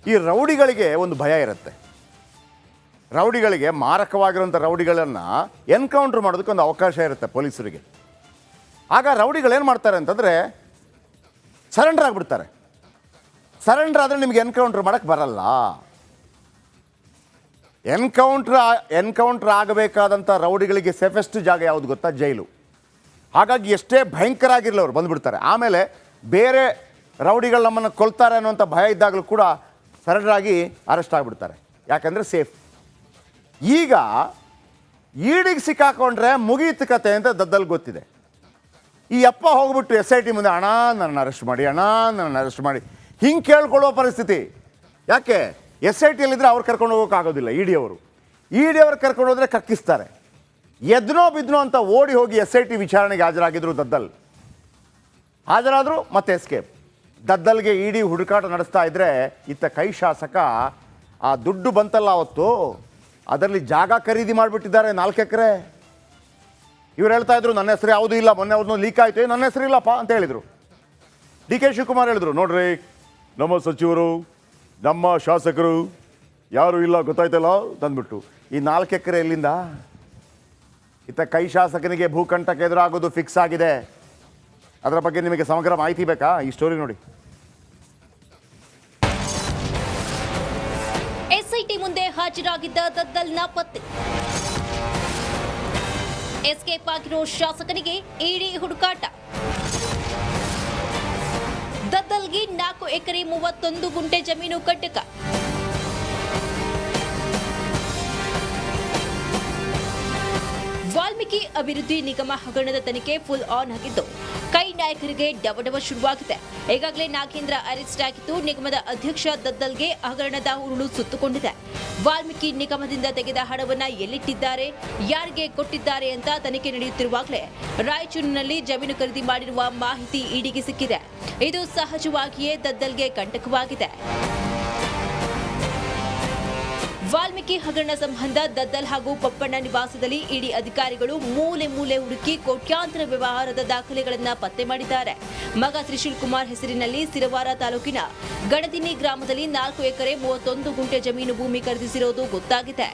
ಈ ರೌಡಿಗಳಿಗೆ ಒಂದು ಭಯ ಇರುತ್ತೆ. ರೌಡಿಗಳಿಗೆ, ಮಾರಕವಾಗಿರುವಂಥ ರೌಡಿಗಳನ್ನು ಎನ್ಕೌಂಟ್ರ್ ಮಾಡೋದಕ್ಕೆ ಒಂದು ಅವಕಾಶ ಇರುತ್ತೆ ಪೊಲೀಸರಿಗೆ. ಆಗ ರೌಡಿಗಳೇನು ಮಾಡ್ತಾರೆ ಅಂತಂದರೆ ಸರೆಂಡರ್ ಆಗಿಬಿಡ್ತಾರೆ. ಸರೆಂಡರ್ ಆದರೆ ನಿಮಗೆ ಎನ್ಕೌಂಟ್ರ್ ಮಾಡೋಕ್ಕೆ ಬರಲ್ಲ. ಎನ್ಕೌಂಟ್ರ್ ಆಗಬೇಕಾದಂಥ ರೌಡಿಗಳಿಗೆ ಸೇಫೆಸ್ಟ್ ಜಾಗ ಯಾವುದು ಗೊತ್ತಾ? ಜೈಲು. ಹಾಗಾಗಿ ಎಷ್ಟೇ ಭಯಂಕರ ಆಗಿರಲಿ ಅವ್ರು ಬಂದುಬಿಡ್ತಾರೆ. ಆಮೇಲೆ ಬೇರೆ ರೌಡಿಗಳು ನಮ್ಮನ್ನು ಕೊಲ್ತಾರೆ ಅನ್ನುವಂಥ ಭಯ ಇದ್ದಾಗಲೂ ಕೂಡ ಸರೆಂಡರ್ ಆಗಿ ಅರೆಸ್ಟ್ ಆಗಿಬಿಡ್ತಾರೆ. ಯಾಕಂದರೆ ಸೇಫ್. ಈಗ ಈಡಿಗೆ ಸಿಕ್ಕಾಕೊಂಡ್ರೆ ಮುಗೀತು ಕತೆ ಅಂತ ದದ್ದಲ್ಲಿ ಗೊತ್ತಿದೆ. ಈ ಅಪ್ಪ ಹೋಗ್ಬಿಟ್ಟು SIT ಮುಂದೆ ಅಣ್ಣ ನನ್ನ ಅರೆಸ್ಟ್ ಮಾಡಿ, ಅಣ್ಣ ನನ್ನ ಅರೆಸ್ಟ್ ಮಾಡಿ ಹಿಂಗೆ ಕೇಳ್ಕೊಳ್ಳೋ ಪರಿಸ್ಥಿತಿ. ಯಾಕೆ? SITಯಲ್ಲಿದ್ದರೆ ಅವ್ರು ಕರ್ಕೊಂಡು ಹೋಗೋಕ್ಕಾಗೋದಿಲ್ಲ. ಇ ಡಿ ಅವ್ರು ಕರ್ಕೊಂಡು ಹೋದರೆ ಕಕ್ಕಿಸ್ತಾರೆ. ಎದ್ನೋ ಬಿದ್ನೋ ಅಂತ ಓಡಿ ಹೋಗಿ SIT ವಿಚಾರಣೆಗೆ ಹಾಜರಾಗಿದ್ರು ದದ್ದಲ್. ಹಾಜರಾದರು ಮತ್ತೆ ಎಸ್ಕೇಪ್. ದದ್ದಲ್ಗೆ ಇ ಡಿ ಹುಡುಕಾಟ ನಡೆಸ್ತಾ ಇದ್ದರೆ ಇತ್ತ ಕೈ ಶಾಸಕ ಆ ದುಡ್ಡು ಬಂತಲ್ಲ ಅವತ್ತು, ಅದರಲ್ಲಿ ಜಾಗ ಖರೀದಿ ಮಾಡಿಬಿಟ್ಟಿದ್ದಾರೆ 4 ಎಕರೆ. ಇವ್ರು ಹೇಳ್ತಾ ಇದ್ರು ನನ್ನ ಹೆಸರು ಯಾವುದೂ ಇಲ್ಲ, ಮೊನ್ನೆ ಅವ್ರನ್ನ ಲೀಕ್ ಆಯಿತು, ನನ್ನ ಹೆಸರು ಇಲ್ಲಪ್ಪ ಅಂತ ಹೇಳಿದರು. DK ಶಿವಕುಮಾರ್ ಹೇಳಿದ್ರು, ನೋಡ್ರಿ ನಮ್ಮ ಸಚಿವರು ನಮ್ಮ ಶಾಸಕರು ಯಾರೂ ಇಲ್ಲ ಗೊತ್ತಾಯ್ತಲ್ಲ ತಂದ್ಬಿಟ್ಟು. ಈ 4 ಎಕರೆ ಎಲ್ಲಿಂದ? ಇತ್ತ ಕೈ ಶಾಸಕನಿಗೆ ಭೂಕಂಟಕ್ಕೆ ಎದುರಾಗೋದು ಫಿಕ್ಸ್ ಆಗಿದೆ. ಅದರ ಬಗ್ಗೆ ನಿಮಗೆ ಸಮಗ್ರ ಮಾಹಿತಿ ಬೇಕಾ? ಈ ಸ್ಟೋರಿ ನೋಡಿ. SIT ಮುಂದೆ ಹಾಜರಾಗಿದ್ದ ದದ್ದಲ್ ನಾಪತ್ತೆ. ಎಸ್ಕೇಪ್ ಆಗಿರೋ ಶಾಸಕನಿಗೆ ಇಡಿ ಹುಡುಕಾಟ. ದದ್ದಲ್ಗೆ 4 ಎಕರೆ 31 ಗುಂಟೆ ಜಮೀನು ಕಟ್ಟಕ. ವಾಲ್ಮೀಕಿ ಅಭಿವೃದ್ಧಿ ನಿಗಮ ಹಗರಣದ ತನಿಖೆ ಫುಲ್ ಆನ್ ಆಗಿದ್ದು ಕೈ ನಾಯಕರಿಗೆ ಡವಡವ ಶುರುವಾಗಿದೆ. ಈಗಾಗಲೇ ನಾಗೇಂದ್ರ ಅರೆಸ್ಟ್ ಆಗಿದ್ದು ನಿಗಮದ ಅಧ್ಯಕ್ಷ ದದ್ದಲ್ಗೆ ಹಗರಣದ ಉರುಳು ಸುತ್ತುಕೊಂಡಿದೆ. ವಾಲ್ಮೀಕಿ ನಿಗಮದಿಂದ ತೆಗೆದ ಹಣವನ್ನ ಎಲ್ಲಿಟ್ಟಿದ್ದಾರೆ, ಯಾರಿಗೆ ಕೊಟ್ಟಿದ್ದಾರೆ ಅಂತ ತನಿಖೆ ನಡೆಯುತ್ತಿರುವಾಗಲೇ ರಾಯಚೂರಿನಲ್ಲಿ ಜಮೀನು ಖರೀದಿ ಮಾಡಿರುವ ಮಾಹಿತಿ ಇಡಿಗೆ ಸಿಕ್ಕಿದೆ. ಇದು ಸಹಜವಾಗಿಯೇ ದದ್ದಲ್ಗೆ ಕಂಟಕವಾಗಿದೆ. ವಾಲ್ಮೀಕಿ ಹಗರಣ ಸಂಬಂಧ ದದ್ದಲ್ ಹಾಗೂ ಪಪ್ಪಣ್ಣ ನಿವಾಸದಲ್ಲಿ ಇಡಿ ಅಧಿಕಾರಿಗಳು ಮೂಲೆ ಮೂಲೆ ಹುಡುಕಿ ಕೋಟ್ಯಾಂತರ ವ್ಯವಹಾರದ ದಾಖಲೆಗಳನ್ನು ಪತ್ತೆ ಮಾಡಿದ್ದಾರೆ. ಮಗ ತ್ರಿಶೂಲ್ ಕುಮಾರ್ ಹೆಸರಿನಲ್ಲಿ ಸಿರವಾರ ತಾಲೂಕಿನ ಗಣದಿನಿ ಗ್ರಾಮದಲ್ಲಿ 4 ಎಕರೆ 31 ಗುಂಟೆ ಜಮೀನು ಭೂಮಿ ಖರೀದಿಸಿರುವುದು ಗೊತ್ತಾಗಿದೆ.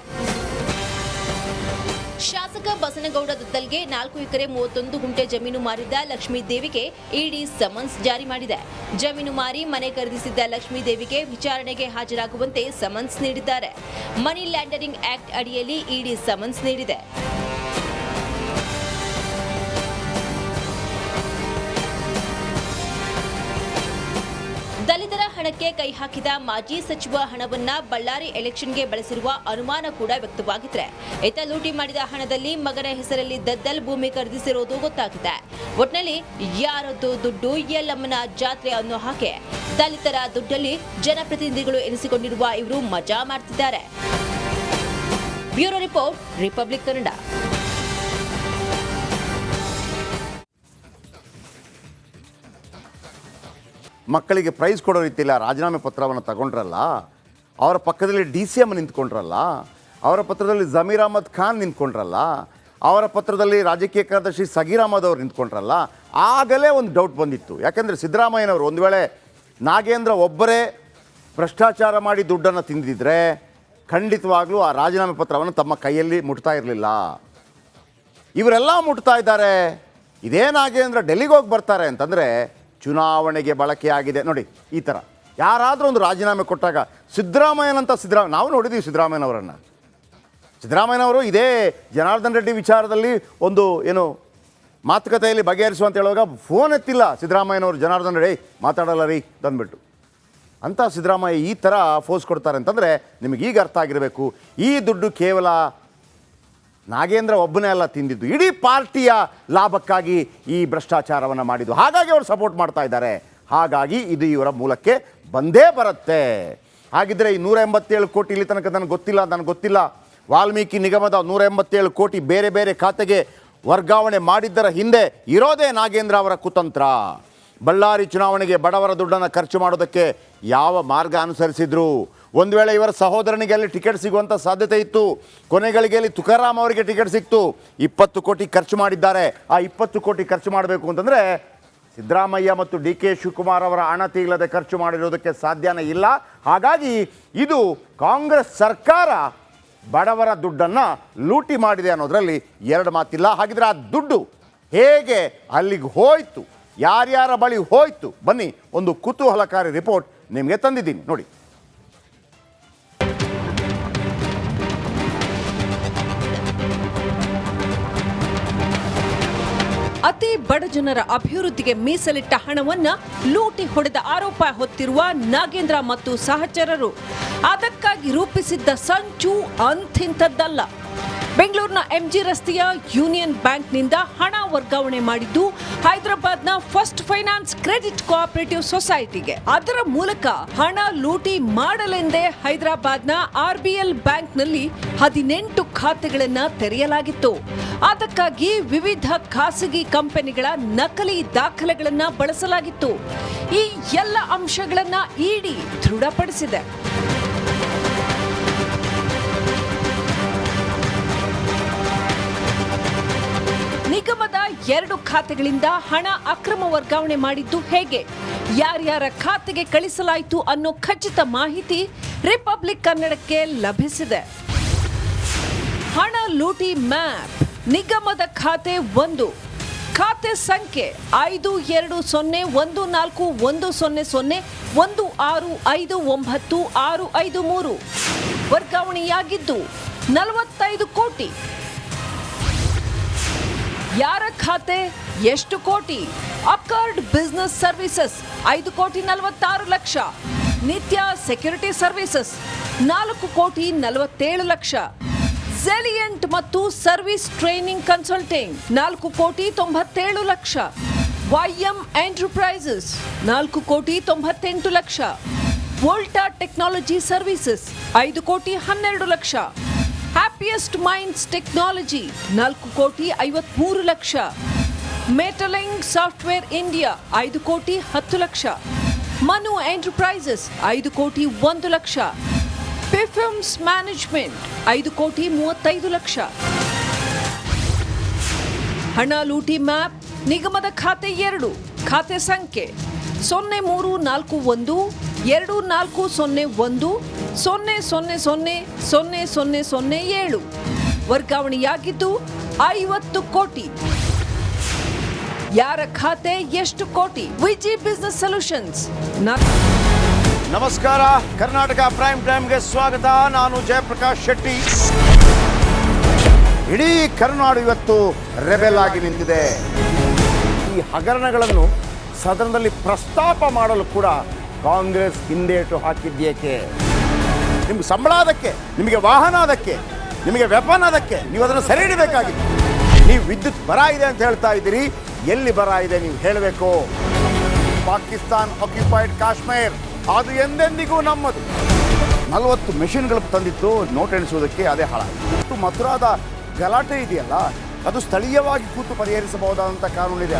ಶಾಸಕ ಬಸನಗೌಡ ದದ್ದಲ್ಗೆ 4 ಎಕರೆ 31 ಗುಂಟೆ ಜಮೀನು ಮಾರಿದ್ದ ಲಕ್ಷ್ಮೀದೇವಿಗೆ ಇಡಿ ಸಮನ್ಸ್ ಜಾರಿ ಮಾಡಿದೆ. ಜಮೀನು ಮಾರಿ ಮನೆ ಖರೀದಿಸಿದ್ದ ಲಕ್ಷ್ಮೀದೇವಿಗೆ ವಿಚಾರಣೆಗೆ ಹಾಜರಾಗುವಂತೆ ಸಮನ್ಸ್ ನೀಡಿದ್ದಾರೆ. ಮನಿ ಲ್ಯಾಂಡರಿಂಗ್ ಆಕ್ಟ್ ಅಡಿಯಲ್ಲಿ ಇಡಿ ಸಮನ್ಸ್ ನೀಡಿದೆ. ದಲಿತರ ಹಣಕ್ಕೆ ಕೈ ಹಾಕಿದ ಮಾಜಿ ಸಚಿವ ಹಣವನ್ನ ಬಳ್ಳಾರಿ ಎಲೆಕ್ಷನ್ಗೆ ಬಳಸಿರುವ ಅನುಮಾನ ಕೂಡ ವ್ಯಕ್ತವಾಗಿದ್ರೆ, ಈತ ಲೂಟಿ ಮಾಡಿದ ಹಣದಲ್ಲಿ ಮಗನ ಹೆಸರಲ್ಲಿ ದದ್ದಲ್ ಭೂಮಿ ಖರೀದಿಸಿರುವುದು ಗೊತ್ತಾಗಿದೆ. ಒಟ್ನಲ್ಲಿ ಯಾರದ್ದು ದುಡ್ಡು ಎಲ್ಲಮ್ಮನ ಜಾತ್ರೆ ಅನ್ನೋ ಹಾಗೆ ದಲಿತರ ದುಡ್ಡಲ್ಲಿ ಜನಪ್ರತಿನಿಧಿಗಳು ಎನಿಸಿಕೊಂಡಿರುವ ಇವರು ಮಜಾ ಮಾಡ್ತಿದ್ದಾರೆ. Bureau report, republic Kannada. ಮಕ್ಕಳಿಗೆ ಪ್ರೈಸ್ ಕೊಡೋ ರೀತಿಯಲ್ಲಿ ರಾಜೀನಾಮೆ ಪತ್ರವನ್ನು ತಗೊಂಡ್ರಲ್ಲ, ಅವರ ಪಕ್ಕದಲ್ಲಿ DCM ನಿಂತ್ಕೊಂಡ್ರಲ್ಲ, ಅವರ ಪತ್ರದಲ್ಲಿ ಜಮೀರ್ ಅಹಮದ್ ಖಾನ್ ನಿಂತ್ಕೊಂಡ್ರಲ್ಲ, ಅವರ ಪತ್ರದಲ್ಲಿ ರಾಜಕೀಯ ಕಾರ್ಯದರ್ಶಿ ಸಗೀರ್ ಅಹಮದ್ ಅವರು ನಿಂತ್ಕೊಂಡ್ರಲ್ಲ, ಆಗಲೇ ಒಂದು ಡೌಟ್ ಬಂದಿತ್ತು. ಯಾಕೆಂದರೆ ಸಿದ್ದರಾಮಯ್ಯನವರು ಒಂದು ವೇಳೆ ನಾಗೇಂದ್ರ ಒಬ್ಬರೇ ಭ್ರಷ್ಟಾಚಾರ ಮಾಡಿ ದುಡ್ಡನ್ನು ತಿಂದಿದ್ರೆ ಖಂಡಿತವಾಗ್ಲೂ ಆ ರಾಜೀನಾಮೆ ಪತ್ರವನ್ನು ತಮ್ಮ ಕೈಯಲ್ಲಿ ಮುಟ್ತಾ ಇರಲಿಲ್ಲ. ಇವರೆಲ್ಲ ಮುಟ್ತಾ ಇದ್ದಾರೆ. ಇದೇ ನಾಗೇಂದ್ರ ಡೆಲ್ಲಿಗೆ ಹೋಗಿ ಬರ್ತಾರೆ ಅಂತಂದರೆ ಚುನಾವಣೆಗೆ ಬಳಕೆಯಾಗಿದೆ. ನೋಡಿ, ಈ ಥರ ಯಾರಾದರೂ ಒಂದು ರಾಜೀನಾಮೆ ಕೊಟ್ಟಾಗ ನಾವು ನೋಡಿದ್ದೀವಿ ಸಿದ್ದರಾಮಯ್ಯನವರು ಇದೇ ಜನಾರ್ದನ್ ರೆಡ್ಡಿ ವಿಚಾರದಲ್ಲಿ ಒಂದು ಮಾತುಕತೆಯಲ್ಲಿ ಬಗೆಹರಿಸುವಂತ ಹೇಳುವಾಗ ಫೋನ್ ಎತ್ತಿಲ್ಲ ಸಿದ್ದರಾಮಯ್ಯನವರು. ಜನಾರ್ದನ್ ರೆಡ್ಡಿ ಮಾತಾಡಲ್ಲ ರೀ ತಂದ್ಬಿಟ್ಟು ಅಂತ ಸಿದ್ದರಾಮಯ್ಯ ಈ ಥರ ಫೋರ್ಸ್ ಕೊಡ್ತಾರೆ ಅಂತಂದರೆ ನಿಮಗೆ ಈಗ ಅರ್ಥ ಆಗಿರಬೇಕು, ಈ ದುಡ್ಡು ಕೇವಲ ನಾಗೇಂದ್ರ ಒಬ್ಬನೇ ಅಲ್ಲ ತಿಂದಿದ್ದು, ಇಡೀ ಪಾರ್ಟಿಯ ಲಾಭಕ್ಕಾಗಿ ಈ ಭ್ರಷ್ಟಾಚಾರವನ್ನು ಮಾಡಿದ್ದು. ಹಾಗಾಗಿ ಅವರು ಸಪೋರ್ಟ್ ಮಾಡ್ತಾ ಇದ್ದಾರೆ. ಹಾಗಾಗಿ ಇದು ಇವರ ಮೂಲಕ್ಕೆ ಬಂದೇ ಬರುತ್ತೆ. ಹಾಗಿದ್ರೆ ಈ 187 ಕೋಟಿ ಇಲ್ಲಿ ತನಕ ನನಗೆ ಗೊತ್ತಿಲ್ಲ. ವಾಲ್ಮೀಕಿ ನಿಗಮದ 187 ಕೋಟಿ ಬೇರೆ ಬೇರೆ ಖಾತೆಗೆ ವರ್ಗಾವಣೆ ಮಾಡಿದ್ದರ ಹಿಂದೆ ಇರೋದೇ ನಾಗೇಂದ್ರ ಅವರ ಕುತಂತ್ರ. ಬಳ್ಳಾರಿ ಚುನಾವಣೆಗೆ ಬಡವರ ದುಡ್ಡನ್ನು ಖರ್ಚು ಮಾಡೋದಕ್ಕೆ ಯಾವ ಮಾರ್ಗ ಅನುಸರಿಸಿದ್ರು? ಒಂದು ವೇಳೆ ಇವರ ಸಹೋದರನಿಗೆ ಅಲ್ಲಿ ಟಿಕೆಟ್ ಸಿಗುವಂಥ ಸಾಧ್ಯತೆ ಇತ್ತು. ಕೊನೆಗಳಿಗೆಯಲ್ಲಿ ತುಕಾರಾಮ್ ಅವರಿಗೆ ಟಿಕೆಟ್ ಸಿಕ್ತು. 20 ಕೋಟಿ ಖರ್ಚು ಮಾಡಿದ್ದಾರೆ. ಆ 20 ಕೋಟಿ ಖರ್ಚು ಮಾಡಬೇಕು ಅಂತಂದರೆ ಸಿದ್ದರಾಮಯ್ಯ ಮತ್ತು ಡಿ ಕೆ ಶಿವಕುಮಾರ್ ಅವರ ಅಣತಿ ಇಲ್ಲದೆ ಖರ್ಚು ಮಾಡಿರೋದಕ್ಕೆ ಸಾಧ್ಯನೇ ಇಲ್ಲ. ಹಾಗಾಗಿ ಇದು ಕಾಂಗ್ರೆಸ್ ಸರ್ಕಾರ ಬಡವರ ದುಡ್ಡನ್ನು ಲೂಟಿ ಮಾಡಿದೆ ಅನ್ನೋದರಲ್ಲಿ ಎರಡು ಮಾತಿಲ್ಲ. ಹಾಗಿದ್ರೆ ಆ ದುಡ್ಡು ಹೇಗೆ ಅಲ್ಲಿಗೆ ಹೋಯಿತು, ಯಾರ್ಯಾರ ಬಳಿ ಹೋಯಿತು, ಬನ್ನಿ ಒಂದು ಕುತೂಹಲಕಾರಿ ರಿಪೋರ್ಟ್ ನಿಮಗೆ ತಂದಿದ್ದೀನಿ ನೋಡಿ. ಅತಿ ಬಡ ಜನರ ಅಭಿವೃದ್ಧಿಗೆ ಮೀಸಲಿಟ್ಟ ಹಣವನ್ನ ಲೂಟಿ ಹೊಡೆದ ಆರೋಪ ಹೊತ್ತಿರುವ ನಾಗೇಂದ್ರ ಮತ್ತು ಸಹಚರರು. ಅದಕ್ಕಾಗಿ ರೂಪಿಸಿದ್ದ ಸಂಚು ಅಂಥಿಂಥದ್ದಲ್ಲ. ಬೆಂಗಳೂರಿನ ಎಂಜಿ ರಸ್ತೆಯ ಯೂನಿಯನ್ ಬ್ಯಾಂಕ್ನಿಂದ ಹಣ ವರ್ಗಾವಣೆ ಮಾಡಿದ್ದು ಹೈದರಾಬಾದ್ನ ಫಸ್ಟ್ ಫೈನಾನ್ಸ್ ಕ್ರೆಡಿಟ್ ಕೋಆಪರೇಟಿವ್ ಸೊಸೈಟಿಗೆ. ಅದರ ಮೂಲಕ ಹಣ ಲೂಟಿ ಮಾಡಲೆಂದೇ ಹೈದರಾಬಾದ್ನ ಆರ್ಬಿಎಲ್ ಬ್ಯಾಂಕ್ನಲ್ಲಿ 18 ಖಾತೆಗಳನ್ನು ತೆರೆಯಲಾಗಿತ್ತು. ಅದಕ್ಕಾಗಿ ವಿವಿಧ ಖಾಸಗಿ ಕಂಪನಿಗಳ ನಕಲಿ ದಾಖಲೆಗಳನ್ನು ಬಳಸಲಾಗಿತ್ತು. ಈ ಎಲ್ಲ ಅಂಶಗಳನ್ನು ಇಡಿ ದೃಢಪಡಿಸಿದೆ. ನಿಗಮದ 2 ಖಾತೆಗಳಿಂದ ಹಣ ಅಕ್ರಮ ವರ್ಗಾವಣೆ ಮಾಡಿದ್ದು ಹೇಗೆ, ಯಾರ್ಯಾರ ಖಾತೆಗೆ ಕಳಿಸಲಾಯಿತು ಅನ್ನೋ ಖಚಿತ ಮಾಹಿತಿ ರಿಪಬ್ಲಿಕ್ ಕನ್ನಡಕ್ಕೆ ಲಭಿಸಿದೆ. ಹಣ ಲೂಟಿ ಮ್ಯಾಪ್. ನಿಗಮದ ಖಾತೆ 1, ಖಾತೆ ಸಂಖ್ಯೆ 5201001001659653. ವರ್ಗಾವಣೆಯಾಗಿದ್ದು 45 ಕೋಟಿ. ಯಾರ ಖಾತೆ, ಎಷ್ಟು ಕೋಟಿ? Accord business services 5,46,00,000. Nitya security services 4,47,00,000. ಝೆಲಿಯಂಟ್ ಮತ್ತು service training consulting 4,97,00,000. YM enterprises 4,98,00,000. Volta technology services 5,12,00,000. Happiest minds technology 4,53,00,000. ಮೆಟಲಿಂಗ್ ಸಾಫ್ಟ್ವೇರ್ ಇಂಡಿಯಾ 5,10,00,000. ಮನು ಎಂಟರ್ಪ್ರೈಸಸ್ 5,01,00,000. ಪಿಫಿಮ್ಸ್ ಮ್ಯಾನೇಜ್ಮೆಂಟ್ 5,35,00,000. ಹಣ ಲೂಟಿ ಮ್ಯಾಪ್. ನಿಗಮದ ಖಾತೆ 2, ಖಾತೆ ಸಂಖ್ಯೆ 03,44,01,000,000,007. ವರ್ಗಾವಣೆಯಾಗಿದ್ದು 50 ಕೋಟಿ. ಯಾರ ಖಾತೆ, ಎಷ್ಟು ಕೋಟಿ? VG business solutions. ನಮಸ್ಕಾರ, ಕರ್ನಾಟಕ ಪ್ರೈಮ್ ಟೈಮ್ಗೆ ಸ್ವಾಗತ. ನಾನು ಜಯಪ್ರಕಾಶ್ ಶೆಟ್ಟಿ. ಇಡೀ ಕರ್ನಾಡು ಇವತ್ತು ರೆಬೆಲ್ ಆಗಿ ನಿಂತಿದೆ. ಈ ಹಗರಣಗಳನ್ನು ಸದನದಲ್ಲಿ ಪ್ರಸ್ತಾಪ ಮಾಡಲು ಕೂಡ ಕಾಂಗ್ರೆಸ್ ಹಿಂದೇಟು ಹಾಕಿದ್ದೇಕೆ? ನಿಮ್ಗೆ ಸಂಬಳ ಅದಕ್ಕೆ, ನಿಮಗೆ ವಾಹನ ಅದಕ್ಕೆ, ನಿಮಗೆ ವೆಪನ್ ಅದಕ್ಕೆ, ನೀವು ಅದನ್ನು ಸೆರೆ ಹಿಡಿಬೇಕಾಗಿತ್ತು. ನೀವು ವಿದ್ಯುತ್ ಬರ ಇದೆ ಅಂತ ಹೇಳ್ತಾ ಇದ್ದೀರಿ, ಎಲ್ಲಿ ಬರ ಇದೆ ನೀವು ಹೇಳಬೇಕು. ಪಾಕಿಸ್ತಾನ್ ಆಕ್ಯುಪೈಡ್ ಕಾಶ್ಮೀರ್ ಅದು ಎಂದೆಂದಿಗೂ ನಮ್ಮದು. 40 ಮೆಷಿನ್ಗಳು ತಂದಿತ್ತು ನೋಟ್ ಎಣಿಸುವುದಕ್ಕೆ, ಅದೇ ಹಾಳಾಯಿತು. ಮಥುರಾದ ಗಲಾಟೆ ಇದೆಯಲ್ಲ, ಅದು ಸ್ಥಳೀಯವಾಗಿ ಕೂತು ಪರಿಹರಿಸಬಹುದಾದಂಥ ಕಾನೂನಿದೆ.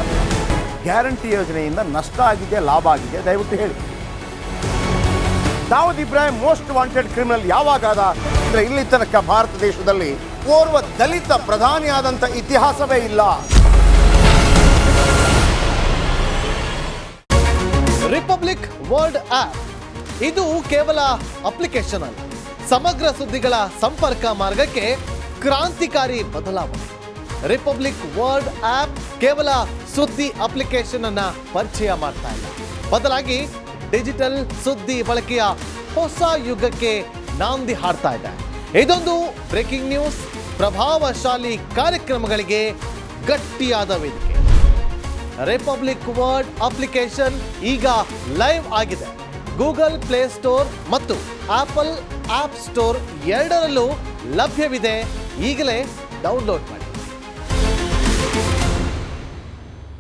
ಗ್ಯಾರಂಟಿ ಯೋಜನೆಯಿಂದ ನಷ್ಟ ಆಗಿದೆ, ಲಾಭ ಆಗಿದೆ, ದಯವಿಟ್ಟು ಹೇಳಿ. Dawood Ibrahim most wanted criminal ಯಾವಾಗಾದ ಅಂದರೆ ಇಲ್ಲಿ ತನಕ ಭಾರತ ದೇಶದಲ್ಲಿ ಓರ್ವ ದಲಿತ ಪ್ರಧಾನಿಯಾದಂಥ ಇತಿಹಾಸವೇ ಇಲ್ಲ. ರಿಪಬ್ಲಿಕ್ ವರ್ಲ್ಡ್ ಆಪ್ ಇದು ಕೇವಲ ಅಪ್ಲಿಕೇಶನ್ ಅಲ್ಲ, ಸಮಗ್ರ ಸುದ್ದಿಗಳ ಸಂಪರ್ಕ ಮಾರ್ಗಕ್ಕೆ ಕ್ರಾಂತಿಕಾರಿ ಬದಲಾವಣೆ. ರಿಪಬ್ಲಿಕ್ ವರ್ಲ್ಡ್ ಆಪ್ ಕೇವಲ ಸುದ್ದಿ ಅಪ್ಲಿಕೇಶನ್ ಅನ್ನ ಪರಿಚಯ ಮಾಡ್ತಾ ಇಲ್ಲ, ಬದಲಾಗಿ ಡಿಜಿಟಲ್ ಸುದ್ದಿ ಬಳಕೆಯ ಹೊಸ ಯುಗಕ್ಕೆ ನಾಂದಿ ಹಾಡ್ತಾ ಇದೆ. ಇದೊಂದು ಬ್ರೇಕಿಂಗ್ ನ್ಯೂಸ್, ಪ್ರಭಾವಶಾಲಿ ಕಾರ್ಯಕ್ರಮಗಳಿಗೆ ಗಟ್ಟಿಯಾದ ವೇದಿಕೆ. ರಿಪಬ್ಲಿಕ್ ವರ್ಲ್ಡ್ ಅಪ್ಲಿಕೇಶನ್ ಈಗ ಲೈವ್ ಆಗಿದೆ. ಗೂಗಲ್ ಪ್ಲೇ ಸ್ಟೋರ್ ಮತ್ತು ಆಪಲ್ ಆಪ್ ಸ್ಟೋರ್ ಎರಡರಲ್ಲೂ ಲಭ್ಯವಿದೆ. ಈಗಲೇ ಡೌನ್ಲೋಡ್ ಮಾಡಿ.